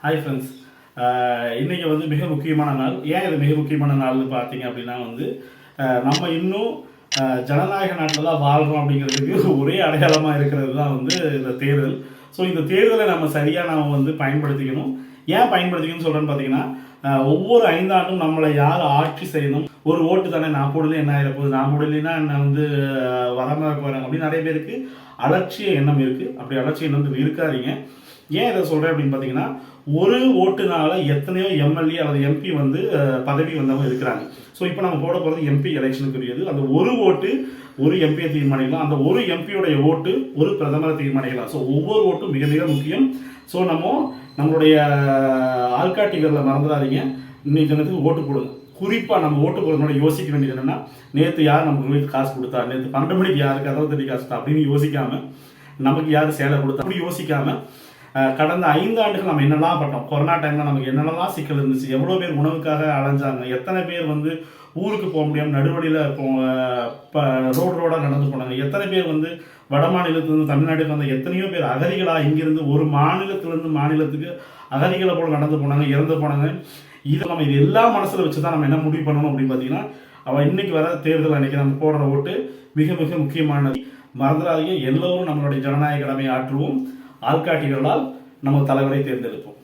Hi friends. இன்றைக்கி வந்து மிக முக்கியமான நாள். ஏன் இது மிக முக்கியமான நாள்னு பார்த்தீங்க அப்படின்னா வந்து நம்ம இன்னும் ஜனநாயக நாட்டில் தான் வாழ்கிறோம் அப்படிங்கிறதுக்கு ஒரே அடையாளமாக இருக்கிறது தான் வந்து இந்த தேர்தல். ஸோ இந்த தேர்தலை நம்ம சரியாக நாம் வந்து பயன்படுத்திக்கணும். ஏன் பயன்படுத்திக்கணும்னு சொல்கிறேன்னு பார்த்தீங்கன்னா, ஒவ்வொரு 5 ஆண்டும் நம்மளை யார் ஆட்சி செய்யணும், ஒரு ஓட்டு தானே, நான் போடல என்ன ஆகிடப்போகுது, நான் போடலைன்னா என்ன வந்து வராமல் போகிறேன் அப்படின்னு நிறைய பேருக்கு அலட்சிய எண்ணம் இருக்குது. அப்படி அலட்சிய எண்ணம் இருக்காதீங்க. ஏன் இதை சொல்கிறேன் அப்படின்னு பார்த்தீங்கன்னா, ஒரு ஓட்டுனால எத்தனையோ எம்எல்ஏ அல்லது எம்பி வந்து பதவி வந்தவங்க இருக்கிறாங்க. ஸோ இப்போ நம்ம போட போகிறது எம்பி எலெக்ஷனுக்குரியது. அந்த ஒரு ஓட்டு ஒரு எம்பியை தீர்மானிக்கலாம். அந்த ஒரு எம்பியோடைய ஓட்டு ஒரு பிரதமரை தீர்மானிக்கலாம். ஸோ ஒவ்வொரு ஓட்டும் மிக மிக முக்கியம். ஸோ நம்மளுடைய ஆள்காட்டிகளில் மறந்துடாதீங்க. இன்னைக்கு தினத்துக்கு ஓட்டு போடுங்க. குறிப்பாக நம்ம ஓட்டு போடுறதுனால யோசிக்க வேண்டியது என்னென்னா, நேற்று யார் நமக்கு வீட்டு காசு கொடுத்தா, நேற்று 12 மணிக்கு யாருக்கு கதவு தட்டி காசு கொடுத்தா அப்படின்னு யோசிக்காமல், நமக்கு யார் சேலை கொடுத்தா அப்படி யோசிக்காமல், கடந்த 5 ஆண்டுகள் நம்ம என்னெல்லாம் பண்ணோம், கொரோனா டைமில் நமக்கு என்னென்னலாம் சிக்கல் இருந்துச்சு, எவ்வளோ பேர் உணவுக்காக அலைஞ்சாங்க, எத்தனை பேர் வந்து ஊருக்கு போக முடியாமல் நடுவழியில் ரோடாக நடந்து போனாங்க, எத்தனை பேர் வந்து வட மாநிலத்திலிருந்து தமிழ்நாட்டுக்கு வந்த எத்தனையோ பேர் அகதிகளாக இங்கிருந்து ஒரு மாநிலத்திலிருந்து மாநிலத்துக்கு அகதிகளை போல நடந்து போனாங்க, இறந்து போனாங்க. இது எல்லாம் மனசில் வச்சு தான் நம்ம என்ன முடிவு பண்ணணும் அப்படின்னு பார்த்தீங்கன்னா, அவள் இன்னைக்கு வர தேர்தல் அன்னைக்கு நம்ம போடுற ஓட்டு மிக மிக முக்கியமானது. மறந்துடாதீங்க. எல்லோரும் நம்மளுடைய ஜனநாயக கடமையை ஆற்றுவோம். ஆள்காட்டிகளால் நம்ம தலைவரை தேர்ந்தெடுப்போம்.